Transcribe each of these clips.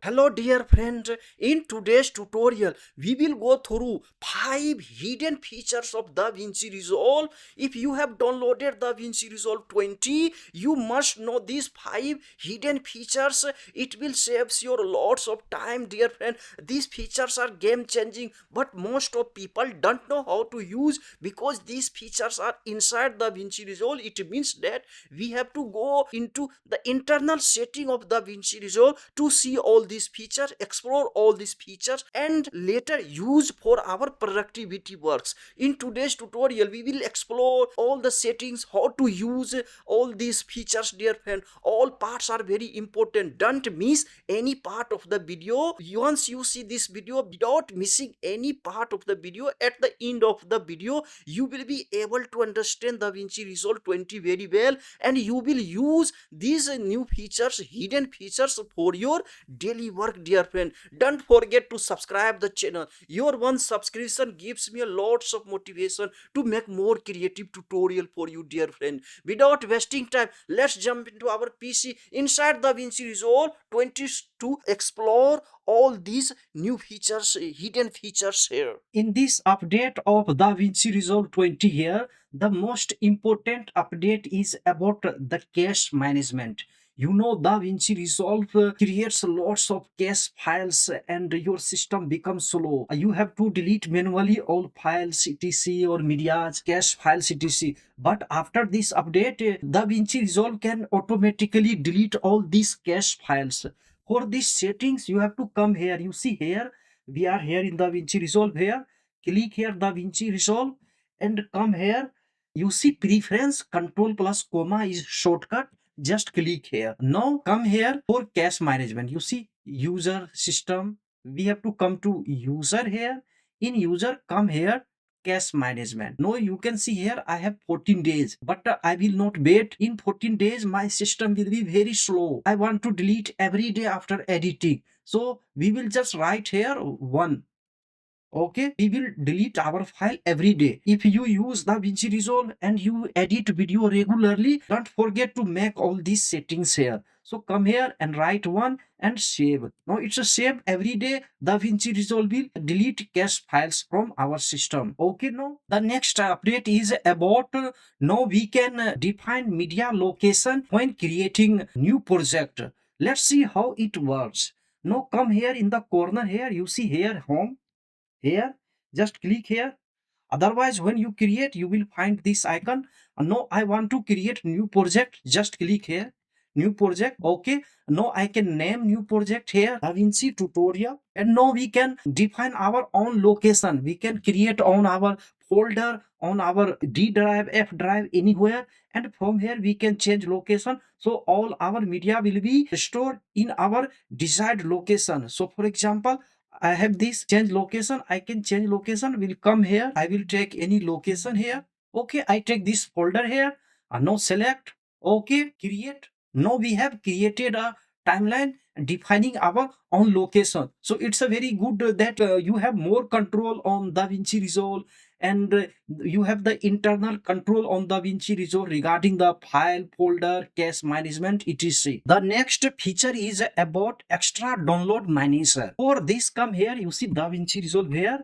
Hello dear friend, in today's tutorial we will go through 5 hidden features of DaVinci Resolve. If you have downloaded DaVinci Resolve 20, you must know these 5 hidden features. It will save you lots of time dear friend. These features are game changing, but most of people don't know how to use because these features are inside DaVinci Resolve. It means that we have to go into the internal setting of DaVinci Resolve to see all these features, explore all these features, and later use for our productivity works. In today's tutorial, we will explore all the settings, how to use all these features, dear friend. All parts are very important. Don't miss any part of the video. Once you see this video without missing any part of the video, at the end of the video, you will be able to understand DaVinci Resolve 20 very well, and you will use these new features, hidden features for your daily work, dear friend. Don't forget to subscribe the channel. Your one subscription gives me a lots of motivation to make more creative tutorial for you, dear friend. Without wasting time, let's jump into our PC inside DaVinci Resolve 20 to explore all these new features, hidden features here. In this update of DaVinci Resolve 20 here, the most important update is about the cache management. You know, DaVinci Resolve creates lots of cache files and your system becomes slow. You have to delete manually all files etc or medias cache files etc. But after this update, DaVinci Resolve can automatically delete all these cache files. For these settings, you have to come here. You see here, we are here in DaVinci Resolve here. Click here DaVinci Resolve and come here. You see preference control plus comma is shortcut. Just click here. Now come here for cache management. You see user system. We have to come to user here. In user, come here cache management. Now you can see here I have 14 days, but I will not wait. In 14 days my system will be very slow. I want to delete every day after editing, so we will just write here 1. Okay, we will delete our file every day. If you use DaVinci Resolve and you edit video regularly, don't forget to make all these settings here. So come here and write 1 and save. Now it's a save every day. DaVinci Resolve will delete cache files from our system. Okay, now the next update is about now we can define media location when creating new project. Let's see how it works. Now come here in the corner here. You see here home. Here, just click here. Otherwise, when you create, you will find this icon. No, I want to create new project. Just click here, new project. Okay, now I can name new project here DaVinci tutorial, and now we can define our own location. We can create on our folder, on our D drive, F drive, anywhere, and from here we can change location. So all our media will be stored in our desired location. So for example, I have this change location. I can change location. Will come here. I will take any location here. Okay, I take this folder here. Now select. Okay, create. Now we have created a timeline defining our own location. So it's a very good that you have more control on DaVinci Resolve, and you have the internal control on DaVinci Resolve regarding the file, folder, cache management, etc. The next feature is about extra download manager. For this, come here, you see DaVinci Resolve here.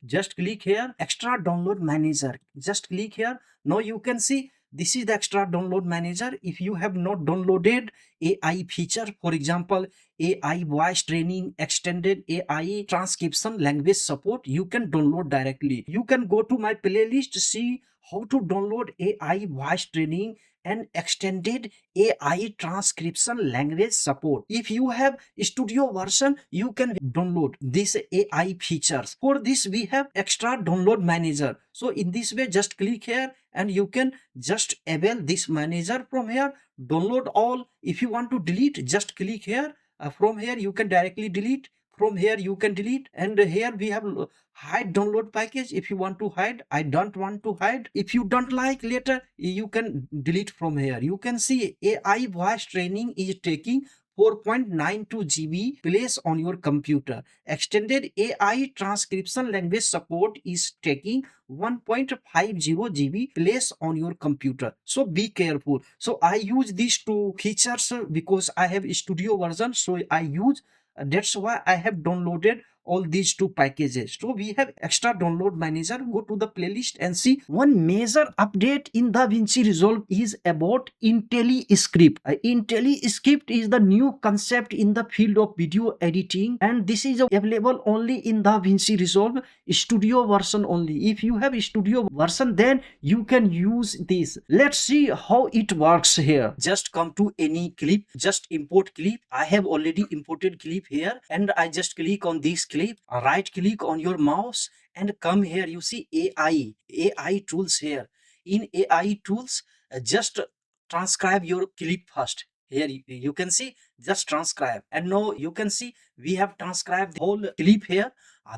Just click here, extra download manager. Just click here. Now you can see this is the extra download manager. If you have not downloaded AI feature, for example, AI voice training, extended AI transcription, language support, you can download directly. You can go to my playlist to see how to download AI voice training and extended AI transcription language support. If you have studio version, you can download these AI features. For this, we have extra download manager. So in this way, just click here and you can just avail this manager from here. Download all. If you want to delete, just click here. From here, you can directly delete. From here, you can delete. And here we have hide download package. If you want to hide, I don't want to hide. If you don't like later, you can delete from here. You can see AI voice training is taking 4.92 GB place on your computer. Extended AI transcription language support is taking 1.50 GB place on your computer. So be careful. So I use these two features because I have studio version. So I use That's why I have downloaded all these two packages. So we have extra download manager. Go to the playlist and see one major update in DaVinci Resolve is about IntelliScript. IntelliScript is the new concept in the field of video editing, and this is available only in DaVinci Resolve Studio version only. If you have Studio version, then you can use this. Let's see how it works here. Just come to any clip, just import clip. I have already imported clip here, and I just click on this clip, right click on your mouse and come here. You see AI tools here. In AI tools, just transcribe your clip first. Here you can see, just transcribe, and now you can see we have transcribed the whole clip here.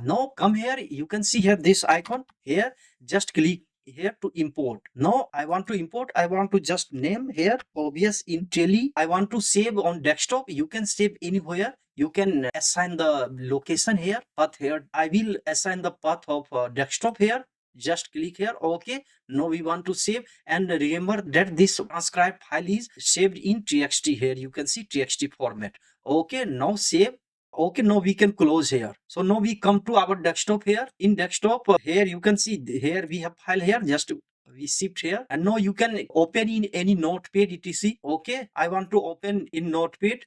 Now come here, you can see here this icon here, just click here to import. Now I want to import, I want to just name here obvious Intelli. I want to save on desktop. You can save anywhere. You can assign the location here, path here. I will assign the path of desktop here. Just click here. Okay, now we want to save, and remember that this transcribed file is saved in txt. Here you can see txt format. Okay, now save. Okay, now we can close here. So now we come to our desktop here. In desktop, here you can see here we have file here. Just we shift here, and now you can open in any notepad etc. Okay, I want to open in notepad.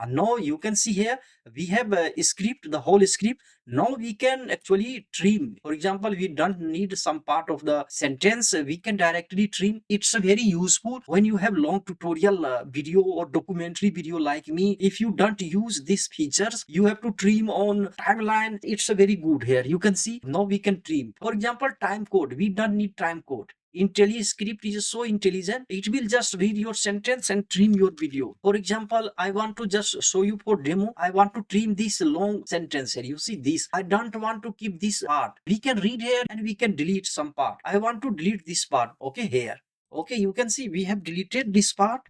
And now you can see here we have a script, the whole script. Now we can actually trim. For example, we don't need some part of the sentence, we can directly trim. It's very useful when you have long tutorial video or documentary video like me. If you don't use these features, you have to trim on timeline. It's very good. Here you can see now we can trim. For example, time code, we don't need time code. IntelliScript is so intelligent, it will just read your sentence and trim your video. For example, I want to just show you for demo. I want to trim this long sentence here. You see this, I don't want to keep this part. We can read here and we can delete some part. I want to delete this part. Okay, here. Okay, you can see we have deleted this part,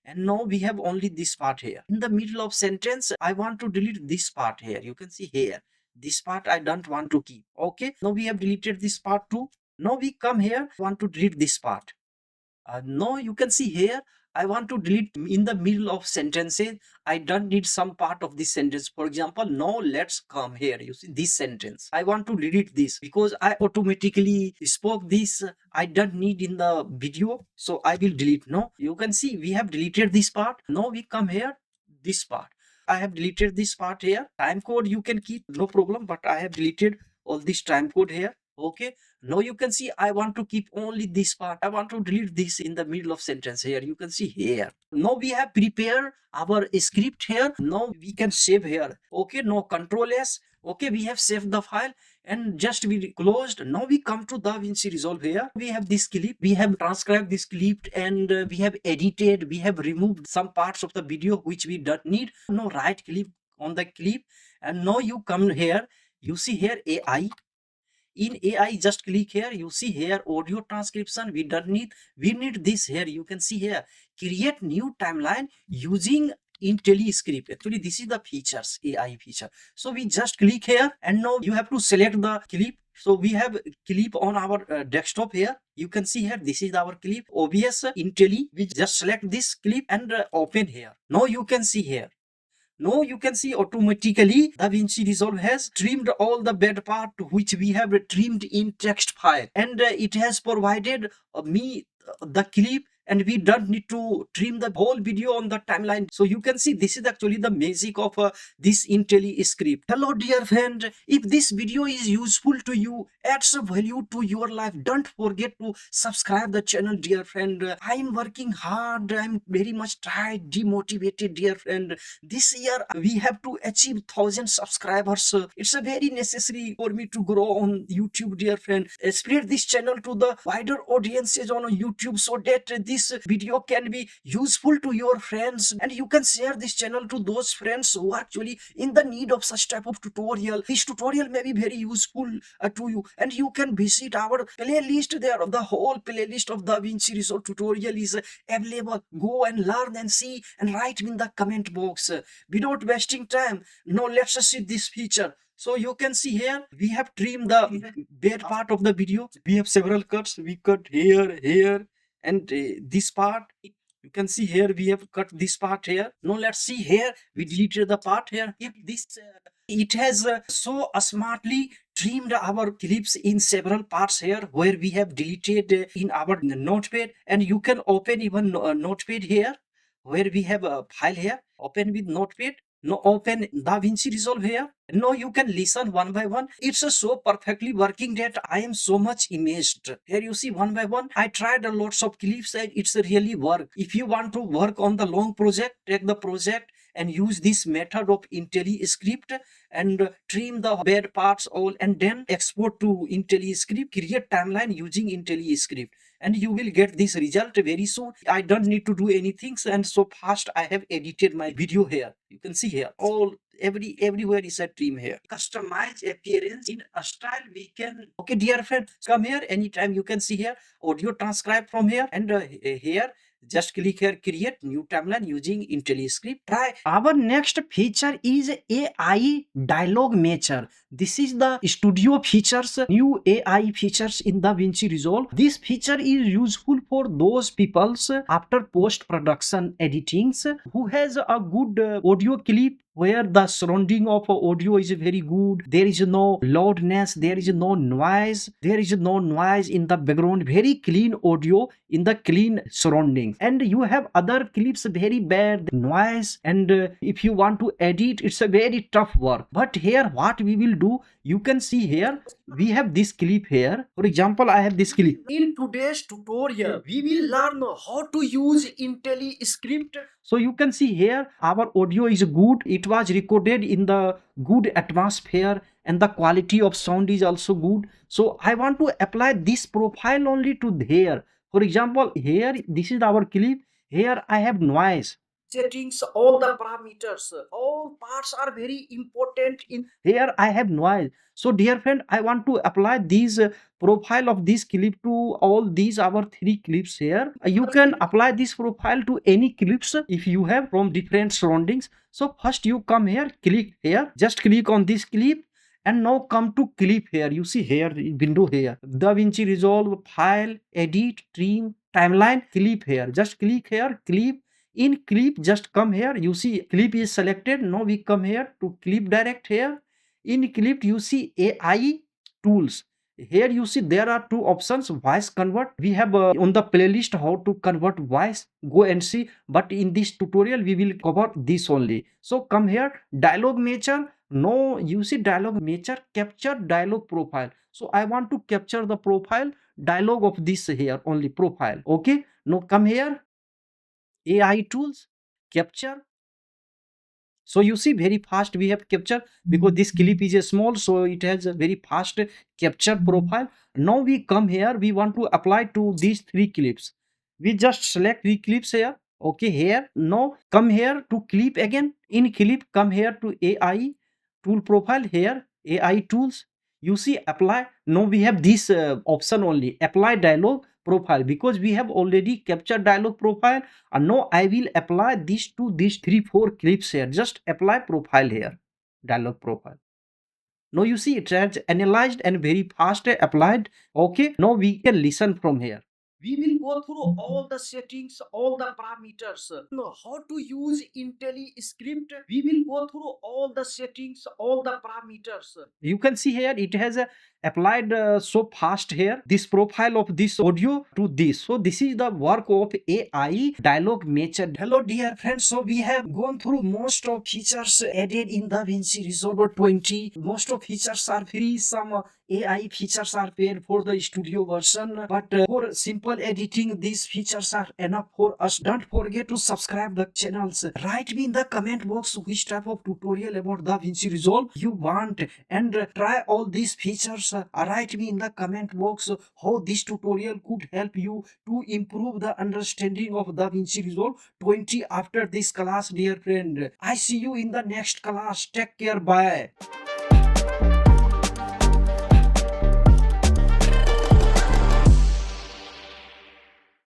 and now we have only this part here. In the middle of sentence, I want to delete this part here. You can see here, this part I don't want to keep. Okay, now we have deleted this part too. Now we come here, want to delete this part. Now you can see here, I want to delete in the middle of sentences. I don't need some part of this sentence. For example, now let's come here. You see this sentence. I want to delete this because I automatically spoke this. I don't need in the video. So I will delete. Now you can see we have deleted this part. Now we come here, this part. I have deleted this part here. Time code you can keep, no problem. But I have deleted all this time code here. Okay, now you can see I want to keep only this part. I want to delete this in the middle of sentence here. You can see here. Now we have prepared our script here. Now we can save here. Okay, now Control S. Okay, we have saved the file and just we closed. Now we come to DaVinci Resolve here. We have this clip. We have transcribed this clip and we have edited. We have removed some parts of the video which we don't need. Now right click on the clip, and now you come here. You see here AI. In AI, just click here. You see here audio transcription. We don't need. We need this here. You can see here create new timeline using IntelliScript. Actually, this is the features, AI feature. So we just click here, and now you have to select the clip. So we have clip on our desktop here. You can see here this is our clip. OBS Intelli. We just select this clip and open here. Now you can see here. Now you can see automatically DaVinci Resolve has trimmed all the bad part which we have trimmed in text file, and it has provided me the clip, and we don't need to trim the whole video on the timeline. So you can see this is actually the magic of this IntelliScript. Hello dear friend, if this video is useful to you, adds value to your life, don't forget to subscribe the channel dear friend. I am working hard, I am very much tired, demotivated dear friend. This year we have to achieve 1,000 subscribers. It's a very necessary for me to grow on YouTube dear friend. Spread this channel to the wider audiences on YouTube so that this video can be useful to your friends, and you can share this channel to those friends who are actually in the need of such type of tutorial. This tutorial may be very useful to you, and you can visit our playlist there. The whole playlist of DaVinci Resolve tutorial is available. Go and learn and see and write in the comment box. Without wasting time, now let's see this feature. So you can see here we have trimmed the bad part of the video. We have several cuts. We cut here, and this part. You can see here we have cut this part here. Now let's see here. We deleted the part here. If this it has so smartly trimmed our clips in several parts here where we have deleted in our notepad, and you can open even notepad here where we have a file here. Open with notepad. No, open DaVinci Resolve here. No, you can listen one by one. It's so perfectly working that I am so much amazed. Here you see one by one. I tried a lots of clips and it's really work. If you want to work on the long project, take the project and use this method of IntelliScript and trim the bad parts all and then export to IntelliScript. Create timeline using IntelliScript and you will get this result very soon. I don't need to do anything, and so fast I have edited my video here. You can see here all everywhere is a trim here. Customize appearance in a style we can. Okay, dear friend, come here anytime. You can see here audio transcribe from here, and here just click here, create new timeline using IntelliScript. Try. Our next feature is AI dialogue matcher. This is the studio features, new AI features in DaVinci Resolve. This feature is useful for those peoples after post-production editings who has a good audio clip where the surrounding of audio is very good. There is no loudness, there is no noise, in the background. Very clean audio in the clean surroundings. And you have other clips very bad noise, and if you want to edit, it's a very tough work. But here what we will do, you can see here we have this clip here. For example, I have this clip. In today's tutorial we will learn how to use IntelliScript. So you can see here our audio is good. It was recorded in the good atmosphere and the quality of sound is also good. So I want to apply this profile only to there. For example, here this is our clip. Here I have noise settings, all the parameters, all parts are very important. In here I have noise. So dear friend, I want to apply this profile of this clip to all these our three clips here. You can apply this profile to any clips if you have from different surroundings. So first you come here, click here, just click on this clip, and now come to clip here. You see here window here, DaVinci Resolve, file, edit, trim, timeline, clip here. Just click here, clip. In clip, just come here. You see clip is selected. Now we come here to clip direct here. In clip you see AI tools. Here you see there are two options, voice convert. We have on the playlist how to convert voice. Go and see. But in this tutorial we will cover this only. So come here, dialogue matcher. No, you see dialogue matcher, capture dialogue profile. So I want to capture the profile dialogue of this here only profile. Okay, now come here, AI tools, capture. So you see very fast we have capture because this clip is a small, so it has a very fast capture profile. Now we come here, we want to apply to these three clips. We just select three clips here. Okay, here. Now come here to clip again. In clip, come here to AI tool profile here, AI tools. You see apply. Now we have this option only, apply dialog profile, because we have already captured dialog profile. And now I will apply this to these 3-4 clips here. Just apply profile here, dialog profile. Now you see it has analyzed and very fast applied. Okay, now we can listen from here. We will go through all the settings, all the parameters. Now how to use IntelliScript. We will go through all the settings, all the parameters. You can see here it has applied so fast here this profile of this audio to this. So this is the work of AI dialogue matcher. Hello dear friends, so we have gone through most of features added in DaVinci Resolve 20. Most of features are free, some AI features are paid for the studio version, but for simple editing these features are enough for us. Don't forget to subscribe the channels. Write me in the comment box which type of tutorial about DaVinci Resolve you want, and try all these features. Write me in the comment box how this tutorial could help you to improve the understanding of DaVinci Resolve 20 after this class, dear friend. I see you in the next class. Take care. Bye.